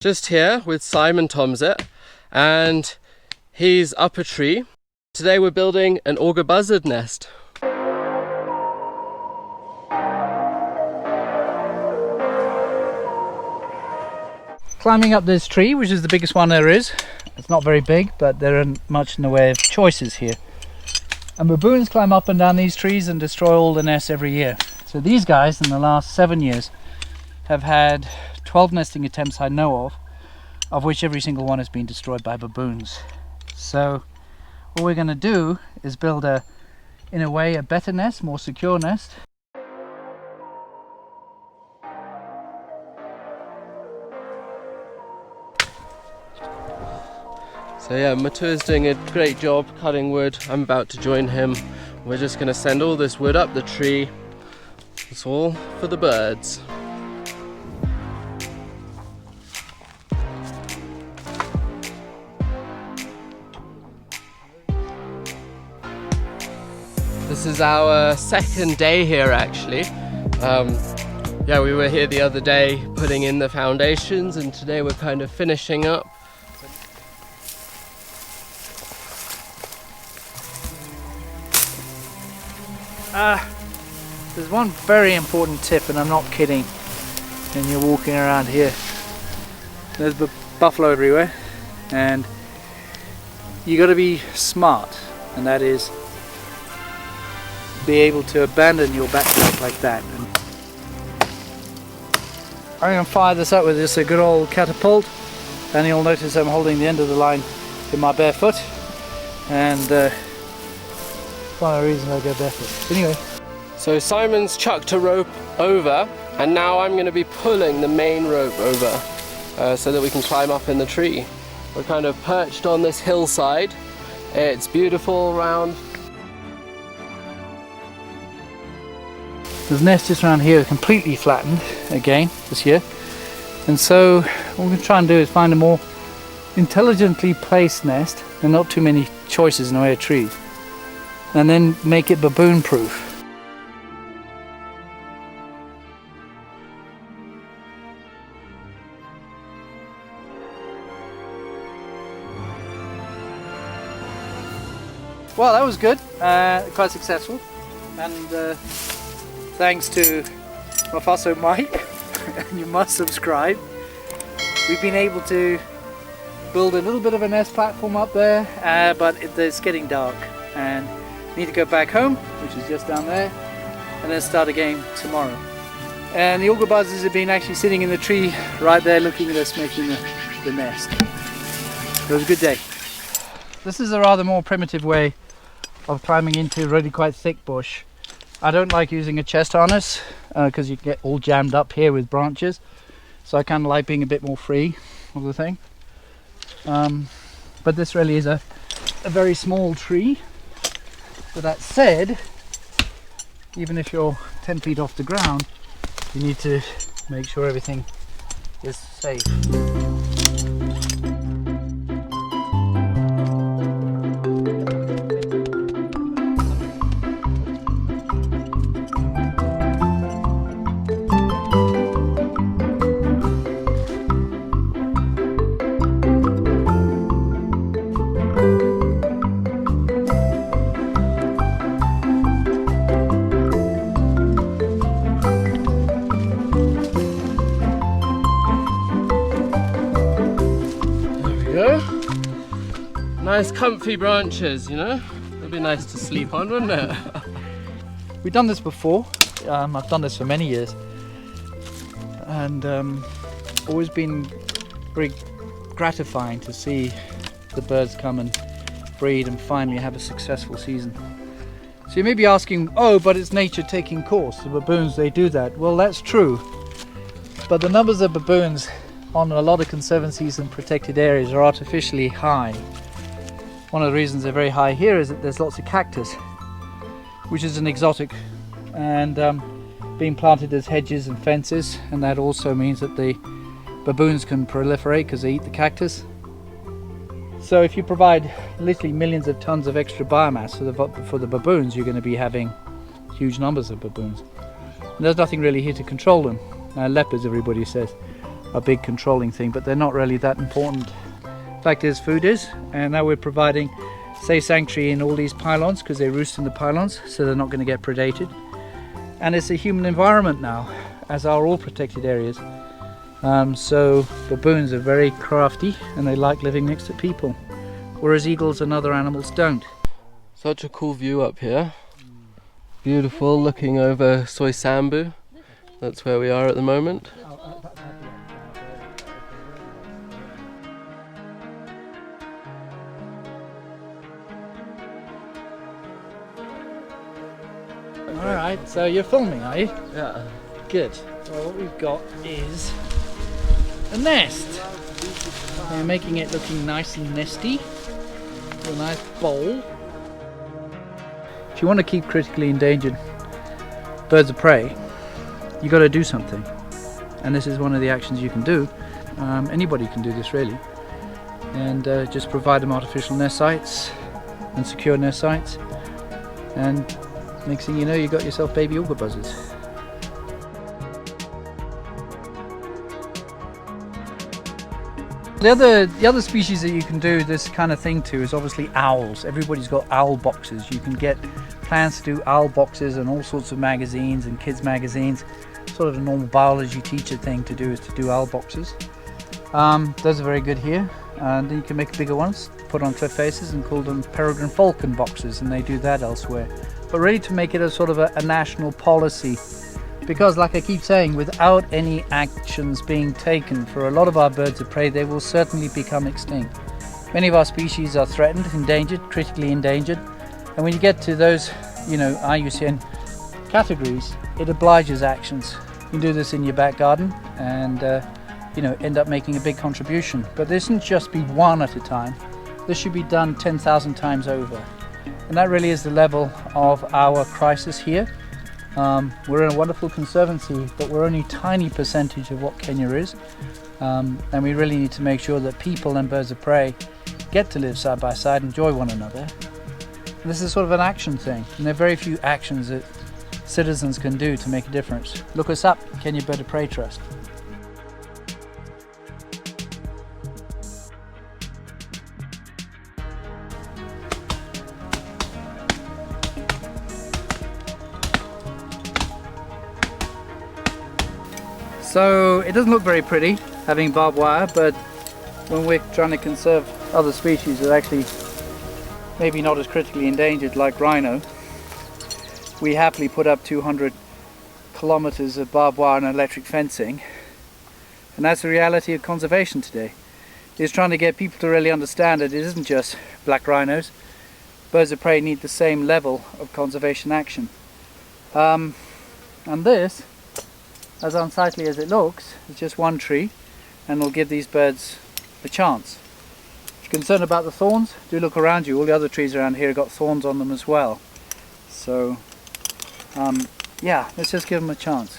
Just here with Simon Tomsit, and he's up a tree. Today we're building an auger buzzard nest. Climbing up this tree, which is the biggest one there is. It's not very big, but there aren't much in the way of choices here. And baboons climb up and down these trees and destroy all the nests every year. So these guys in the last 7 years have had 12 nesting attempts I know of which every single one has been destroyed by baboons. So what we're going to do is build in a way, a better nest, more secure nest. So yeah, Matu is doing a great job cutting wood. I'm about to join him. We're just going to send all this wood up the tree. It's all for the birds. This is our second day here actually. Yeah, we were here the other day putting in the foundations, and today we're kind of finishing up. There's one very important tip, and I'm not kidding, when you're walking around here. There's buffalo everywhere, and you got to be smart, and that is be able to abandon your backpack like that. And I'm going to fire this up with just a good old catapult, and you'll notice I'm holding the end of the line in my bare foot, and one of the reasons I go barefoot. Anyway. So Simon's chucked a rope over, and now I'm going to be pulling the main rope over so that we can climb up in the tree. We're kind of perched on this hillside. It's beautiful around. The nest just around here is completely flattened again this year, and so what we're going to try and do is find a more intelligently placed nest and not too many choices in the way of trees, and then make it baboon proof. Well, that was good, quite successful, and thanks to my Faso Mike, and you must subscribe, we've been able to build a little bit of a nest platform up there, but it's getting dark and need to go back home, which is just down there, and then start again tomorrow. And the auger buzzards have been actually sitting in the tree right there looking at us making the nest. It was a good day. This is a rather more primitive way of climbing into a really quite thick bush. I don't like using a chest harness because you get all jammed up here with branches, so I kind of like being a bit more free of the thing. But this really is a very small tree. But that said, even if you're 10 feet off the ground, you need to make sure everything is safe. Nice comfy branches, you know? It'd be nice to sleep on, wouldn't it? We've done this before. I've done this for many years, and always been very gratifying to see the birds come and breed and finally have a successful season. So you may be asking, oh, but it's nature taking course. The baboons, they do that. Well, that's true, but the numbers of baboons on a lot of conservancies and protected areas are artificially high. One of the reasons they're very high here is that there's lots of cactus, which is an exotic, and being planted as hedges and fences, and that also means that the baboons can proliferate because they eat the cactus. So if you provide literally millions of tons of extra biomass for the baboons, you're going to be having huge numbers of baboons. And there's nothing really here to control them. Leopards, everybody says. a big controlling thing, but they're not really that important. Fact is, food is, and now we're providing safe sanctuary in all these pylons because they roost in the pylons, so they're not going to get predated. And it's a human environment now, as are all protected areas. So baboons are very crafty and they like living next to people, whereas eagles and other animals don't. Such a cool view up here. Beautiful, looking over Soysambu. That's where we are at the moment. Alright, so you're filming, are you? Yeah. Good. Well, what we've got is a nest. We're making it looking nice and nesty. A nice bowl. If you want to keep critically endangered birds of prey, you got to do something. And this is one of the actions you can do. Anybody can do this really. And just provide them artificial nest sites and secure nest sites. And next thing you know, you got yourself baby auger buzzards. The other species that you can do this kind of thing to is obviously owls. Everybody's got owl boxes. You can get plans to do owl boxes and all sorts of magazines and kids magazines. Sort of a normal biology teacher thing to do is to do owl boxes. Those are very good here. And then you can make bigger ones, put on cliff faces and call them peregrine falcon boxes, and they do that elsewhere. But really to make it a sort of a national policy, because like I keep saying, without any actions being taken for a lot of our birds of prey, they will certainly become extinct. Many of our species are threatened, endangered, critically endangered, and when you get to those, IUCN categories, it obliges actions. You can do this in your back garden and end up making a big contribution. But this shouldn't just be one at a time. This should be done 10,000 times over. And that really is the level of our crisis here. We're in a wonderful conservancy, but we're only a tiny percentage of what Kenya is. And we really need to make sure that people and birds of prey get to live side by side, enjoy one another. And this is sort of an action thing, and there are very few actions that citizens can do to make a difference. Look us up, Kenya Bird of Prey Trust. So it doesn't look very pretty having barbed wire, but when we're trying to conserve other species that are actually maybe not as critically endangered like rhino, we happily put up 200 kilometers of barbed wire and electric fencing. And that's the reality of conservation today. It's trying to get people to really understand that it isn't just black rhinos. Birds of prey need the same level of conservation action. And this, as unsightly as it looks, is just one tree, and will give these birds a chance. If you're concerned about the thorns, do look around you. All the other trees around here have got thorns on them as well. So yeah, let's just give them a chance.